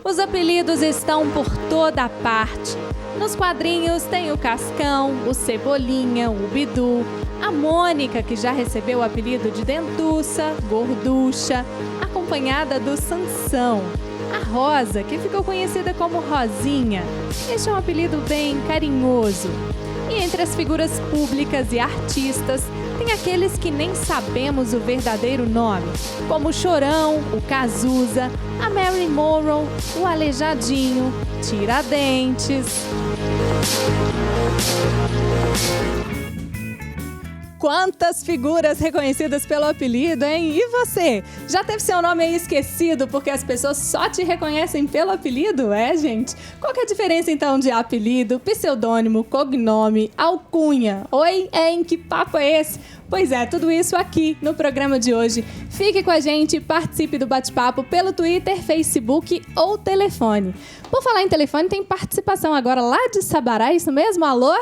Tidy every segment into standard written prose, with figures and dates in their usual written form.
Os apelidos estão por toda parte. Nos quadrinhos tem o Cascão, o Cebolinha, o Bidu, a Mônica, que já recebeu o apelido de Dentuça, Gorducha, acompanhada do Sansão. A Rosa, que ficou conhecida como Rosinha. Este é um apelido bem carinhoso. E entre as figuras públicas e artistas, tem aqueles que nem sabemos o verdadeiro nome, como o Chorão, o Cazuza, a Marilyn Monroe, o Aleijadinho, Tiradentes. Quantas figuras reconhecidas pelo apelido, hein? E você? Já teve seu nome aí esquecido porque as pessoas só te reconhecem pelo apelido? É, gente? Qual que é a diferença, então, de apelido, pseudônimo, cognome, alcunha? Oi? Hein? Que papo é esse? Pois é, tudo isso aqui no programa de hoje. Fique com a gente e participe do bate-papo pelo Twitter, Facebook ou telefone. Por falar em telefone, tem participação agora lá de Sabará, isso mesmo? Alô?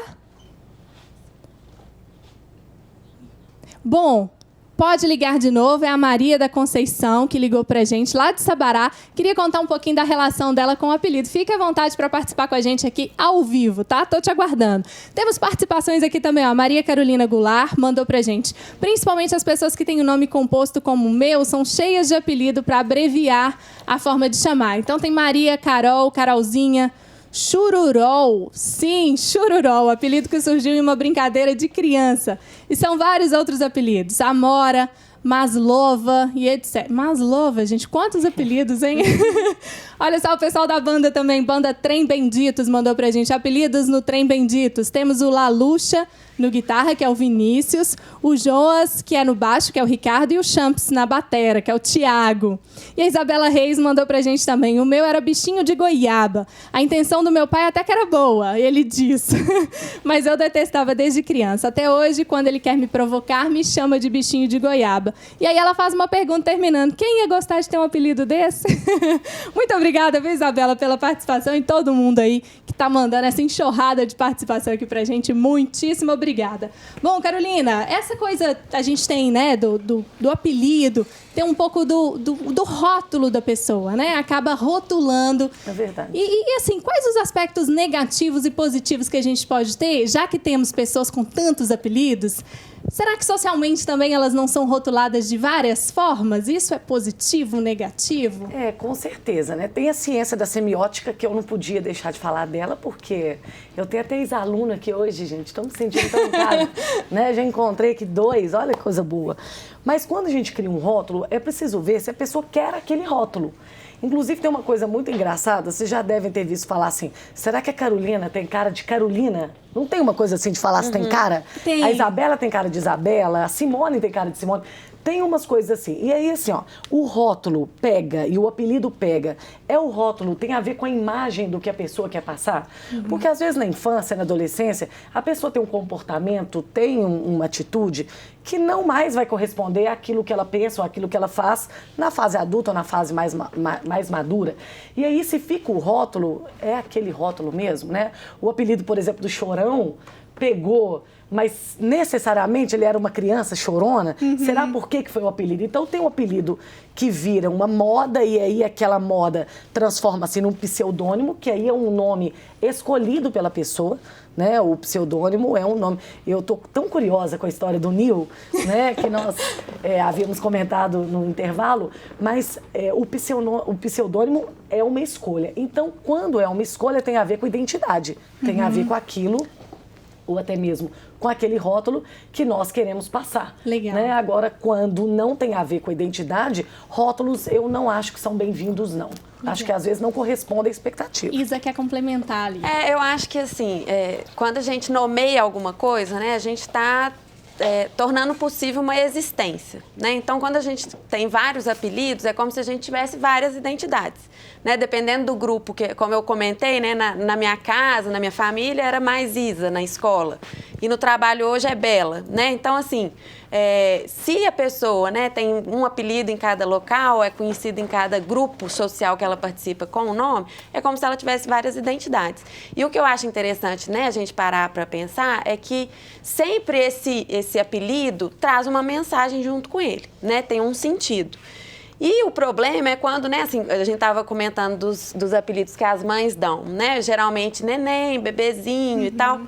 Bom, pode ligar de novo, é a Maria da Conceição que ligou pra gente lá de Sabará. Queria contar um pouquinho da relação dela com o apelido. Fique à vontade para participar com a gente aqui ao vivo, tá? Tô te aguardando. Temos participações aqui também, ó. A Maria Carolina Goulart mandou pra gente. Principalmente as pessoas que têm o nome composto como o meu são cheias de apelido para abreviar a forma de chamar. Então tem Maria, Carol, Carolzinha, Chururol, sim, Chururol, apelido que surgiu em uma brincadeira de criança. E são vários outros apelidos, Amora, Maslova e etc. Maslova, gente, quantos apelidos, hein? Olha só, o pessoal da banda também, banda Trem Benditos, mandou pra gente apelidos no Trem Benditos. Temos o Lalucha no guitarra, que é o Vinícius, o Joas, que é no baixo, que é o Ricardo, e o Champs na batera, que é o Tiago. E a Isabela Reis mandou pra gente também. O meu era bichinho de goiaba. A intenção do meu pai até que era boa, ele disse. Mas eu detestava desde criança. Até hoje, quando ele quer me provocar, me chama de bichinho de goiaba. E aí ela faz uma pergunta terminando. Quem ia gostar de ter um apelido desse? Muito obrigada, viu, Isabela, pela participação e todo mundo aí que tá mandando essa enxurrada de participação aqui pra gente. Muitíssimo obrigada. Bom, Carolina, essa coisa a gente tem, né, do apelido, tem um pouco do rótulo da pessoa, né? Acaba rotulando. É verdade. E assim, quais os aspectos negativos e positivos que a gente pode ter, já que temos pessoas com tantos apelidos? Será que socialmente também elas não são rotuladas de várias formas? Isso é positivo, negativo? É, com certeza, né? Tem a ciência da semiótica que eu não podia deixar de falar dela, porque eu tenho até ex-aluno aqui hoje, gente. Estou me sentindo tão em casa, né? Já encontrei aqui 2, olha que coisa boa. Mas quando a gente cria um rótulo, é preciso ver se a pessoa quer aquele rótulo. Inclusive, tem uma coisa muito engraçada, vocês já devem ter visto falar assim, será que a Carolina tem cara de Carolina? Não tem uma coisa assim de falar se tem cara? Tem. A Isabela tem cara de Isabela, a Simone tem cara de Simone. Tem umas coisas assim. E aí, assim, ó, o rótulo pega e o apelido pega. É o rótulo, tem a ver com a imagem do que a pessoa quer passar? Porque, às vezes, na infância, na adolescência, a pessoa tem um comportamento, tem uma atitude que não mais vai corresponder àquilo que ela pensa ou àquilo que ela faz na fase adulta ou na fase mais madura. E aí, se fica o rótulo, é aquele rótulo mesmo, né? O apelido, por exemplo, do Chorão pegou, mas necessariamente ele era uma criança chorona? Será por que foi o apelido? Então tem um apelido que vira uma moda e aí aquela moda transforma-se num pseudônimo, que aí é um nome escolhido pela pessoa, né? O pseudônimo é um nome. Eu tô tão curiosa com a história do Neil, né? Que nós havíamos comentado no intervalo, mas o pseudônimo é uma escolha. Então, quando é uma escolha, tem a ver com identidade, tem a ver com aquilo, ou até mesmo com aquele rótulo que nós queremos passar. Legal. Né? Agora, quando não tem a ver com a identidade, rótulos eu não acho que são bem-vindos, não. Legal. Acho que às vezes não corresponde à expectativa. Isa quer complementar ali. Eu acho que assim, quando a gente nomeia alguma coisa, né, a gente está tornando possível uma existência, né? Então, quando a gente tem vários apelidos, é como se a gente tivesse várias identidades, né? Dependendo do grupo, que, como eu comentei, né, na minha casa, na minha família, era mais Isa na escola. E no trabalho hoje é Bela, né? Então, assim, se a pessoa, né, tem um apelido em cada local, é conhecida em cada grupo social que ela participa com o nome, é como se ela tivesse várias identidades. E o que eu acho interessante, né, a gente parar para pensar é que sempre esse apelido traz uma mensagem junto com ele, né? Tem um sentido. E o problema é quando, né, assim, a gente estava comentando dos apelidos que as mães dão, né? Geralmente neném, bebezinho e tal.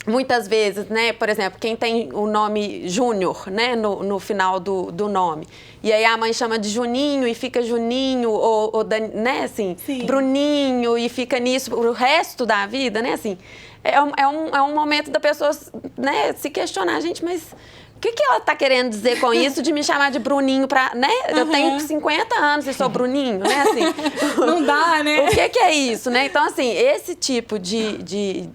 Muitas vezes, né, por exemplo, quem tem o nome Júnior, né, no final do nome, e aí a mãe chama de Juninho e fica Juninho, ou né, assim, Sim. Bruninho, e fica nisso o resto da vida, né, assim, é um momento da pessoa, né, se questionar, gente, mas o que ela está querendo dizer com isso de me chamar de Bruninho para, né? Eu tenho 50 anos e sou Bruninho, né, assim. Não dá, né? O que é isso, né? Então, assim, esse tipo de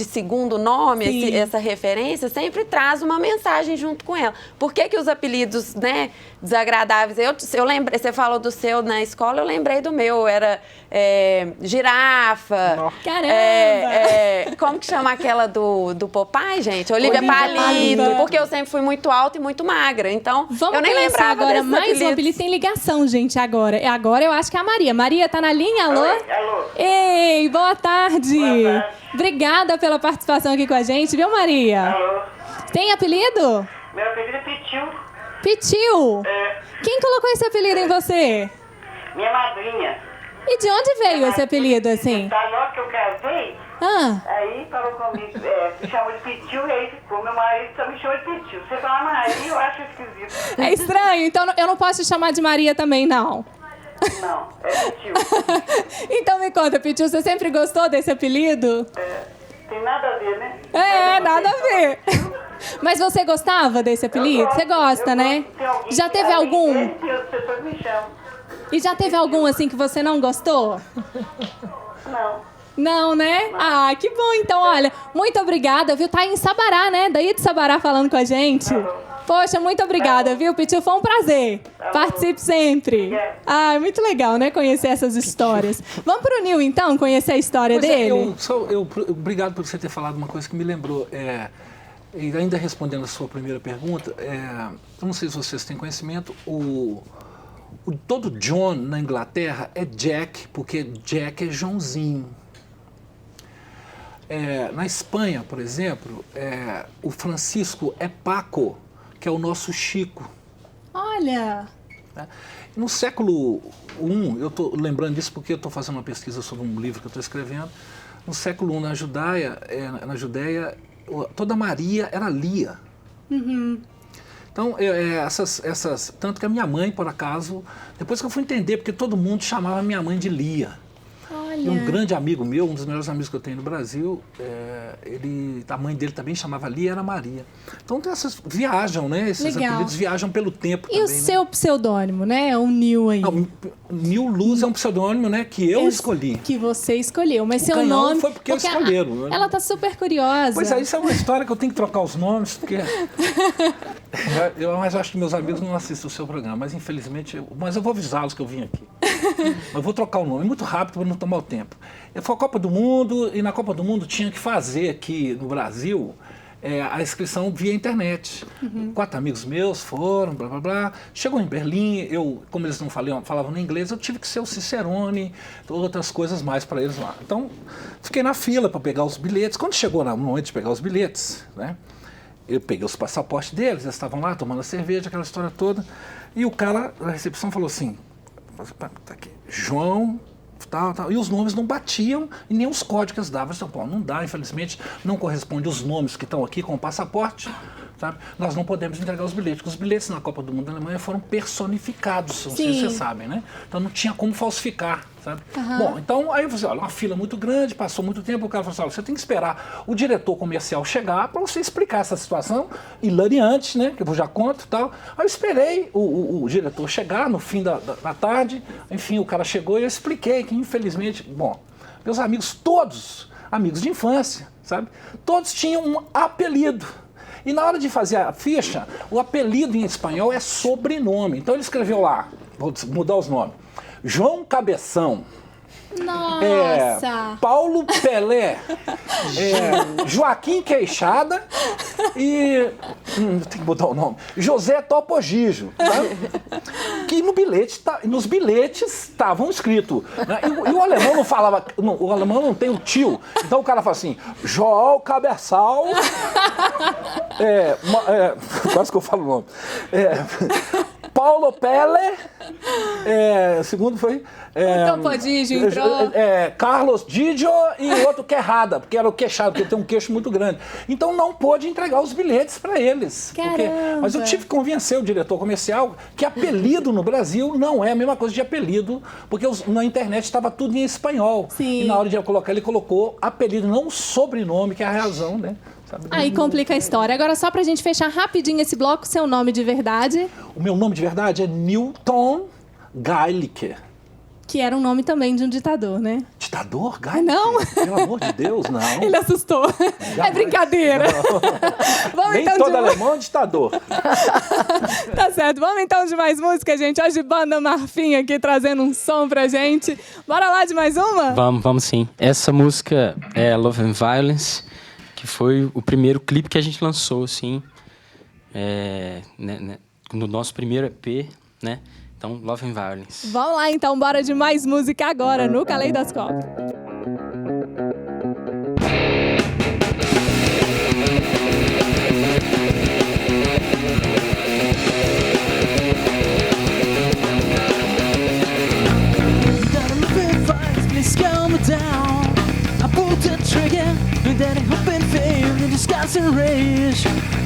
segundo nome, essa referência, sempre traz uma mensagem junto com ela. Por que os apelidos, né, desagradáveis? Eu lembrei, você falou do seu na escola, eu lembrei do meu, era Girafa. Caramba! Como que chama aquela do Popeye, gente? Olivia Palito. Porque eu sempre fui muito alta e muito magra, então Vamos eu nem conhecer lembrava agora desses mais apelidos. um apelido. Tem ligação, gente, agora. Agora eu acho que é a Maria. Maria, tá na linha? Alô? Oi, alô. Ei, boa tarde. Boa tarde. Obrigada pela participação aqui com a gente, viu, Maria? Alô. Tem apelido? Meu apelido é Pitiu. Pitiu. Quem colocou esse apelido em você? Minha madrinha. E de onde veio esse apelido, assim? Tá, logo que eu casei, Ah, aí falou comigo, me chamou de Pitiu, e aí ficou. Meu marido só me chamou de Pitiu. Você fala Maria, eu acho esquisito. é estranho. Então eu não posso te chamar de Maria também, não. Não, é Pitiu. Então me conta, Pitiu, você sempre gostou desse apelido? Tem nada a ver, né? Nada a ver. Mas você gostava desse apelido? Você gosta, né? Já teve algum? As pessoas me chamam. E já teve algum, assim, que você não gostou? Não. Não, né? Ah, que bom. Então, olha, muito obrigada, viu? Tá em Sabará, né? Daí de Sabará falando com a gente. Poxa, muito obrigada, viu, Pitiu? Foi um prazer. Participe sempre. Ah, é muito legal, né? Conhecer essas histórias. Vamos pro Nil, então, conhecer a história dele? Obrigado por você ter falado uma coisa que me lembrou. E ainda respondendo a sua primeira pergunta, eu não sei se vocês têm conhecimento, todo John na Inglaterra é Jack, porque Jack é Joãozinho. Na Espanha, por exemplo, o Francisco é Paco, que é o nosso Chico. Olha! No século I, eu estou lembrando disso porque eu estou fazendo uma pesquisa sobre um livro que eu estou escrevendo. No século I, na Judéia, toda Maria era Lia. Então, tanto que a minha mãe, por acaso, depois que eu fui entender, porque todo mundo chamava minha mãe de Lia. Olha. E um grande amigo meu, um dos melhores amigos que eu tenho no Brasil, a mãe dele também chamava Lia, era Maria. Então viajam, né? Esses Legal. apelidos viajam pelo tempo E também. o seu pseudônimo, né? O Nil aí. Não, Nil Luz é um pseudônimo, né, que eu escolhi. Que você escolheu. Mas O seu Canhão nome... foi porque escolheram, né? Ela tá super curiosa. Pois isso é uma história que eu tenho que trocar os nomes, porque... Mas eu acho que meus amigos não assistem o seu programa, mas infelizmente... Mas eu vou avisá-los que eu vim aqui. Mas eu vou trocar o nome, muito rápido para não tomar o tempo. Foi a Copa do Mundo, e na Copa do Mundo tinha que fazer aqui no Brasil a inscrição via internet. 4 amigos meus foram, blá, blá, blá. Chegou em Berlim, como eles não falavam nem inglês, eu tive que ser o Cicerone, outras coisas mais para eles lá. Então, fiquei na fila para pegar os bilhetes. Quando chegou no momento de pegar os bilhetes, né, eu peguei os passaportes deles, eles estavam lá tomando cerveja, aquela história toda, e o cara da recepção falou assim, tá aqui, João... Tal. E os nomes não batiam e nem os códigos davam. Então, não dá, infelizmente, não corresponde os nomes que estão aqui com o passaporte. Sabe? Nós não podemos entregar os bilhetes, porque os bilhetes na Copa do Mundo da Alemanha foram personificados, não sei se vocês sabem, né? Então não tinha como falsificar, sabe? Bom, então aí você olha, uma fila muito grande, passou muito tempo, o cara falou assim, olha, você tem que esperar o diretor comercial chegar para você explicar essa situação hilariante, né? Que eu já conto e tal. Aí eu esperei o diretor chegar no fim da tarde, enfim, o cara chegou e eu expliquei que infelizmente, bom, meus amigos, todos amigos de infância, sabe? Todos tinham um apelido. E na hora de fazer a ficha, o apelido em espanhol é sobrenome. Então ele escreveu lá, vou mudar os nomes, João Cabeção. Nossa! Paulo Pelé, Joaquim Queixada e... tem que mudar o nome. José Topogijo. Tá? Que nos bilhetes estavam escritos. Né? E o alemão não falava... o alemão não tem o tio. Então o cara fala assim, João Cabeçal... quase que eu falo o nome. Paulo Pelle. Segundo foi... Tompodígio entrou. Carlos Didio e outro Querrada, porque era o queixado, porque tem um queixo muito grande. Então não pôde entregar os bilhetes para eles. Mas eu tive que convencer o diretor comercial que apelido no Brasil não é a mesma coisa de apelido, porque na internet estava tudo em espanhol. Sim. E na hora de eu colocar, ele colocou apelido, não sobrenome, que é a razão, né? Aí complica a história. Agora, só pra gente fechar rapidinho esse bloco, seu nome de verdade. O meu nome de verdade é Newton Geilicke. Que era um nome também de um ditador, né? Ditador? Geilicke? Não. Pelo amor de Deus, não. Ele assustou. É brincadeira. Vamos, Nem então, todo alemão é ditador. Tá certo. Vamos então de mais música, gente. Hoje Banda Marfim aqui trazendo um som pra gente. Bora lá de mais uma? Vamos sim. Essa música é Love and Violence, que foi o primeiro clipe que a gente lançou, assim, no nosso primeiro EP, né? Então, Love and Violence. Vamos lá então, bora de mais música agora no Caleidoscópio.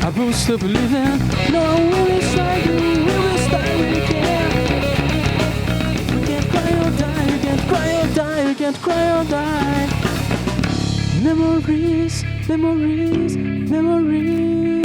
I will still believe in. No, we will start, we will start, we can. You can't cry or die, you can't cry or die, you can't cry or die. Memories, memories, memories.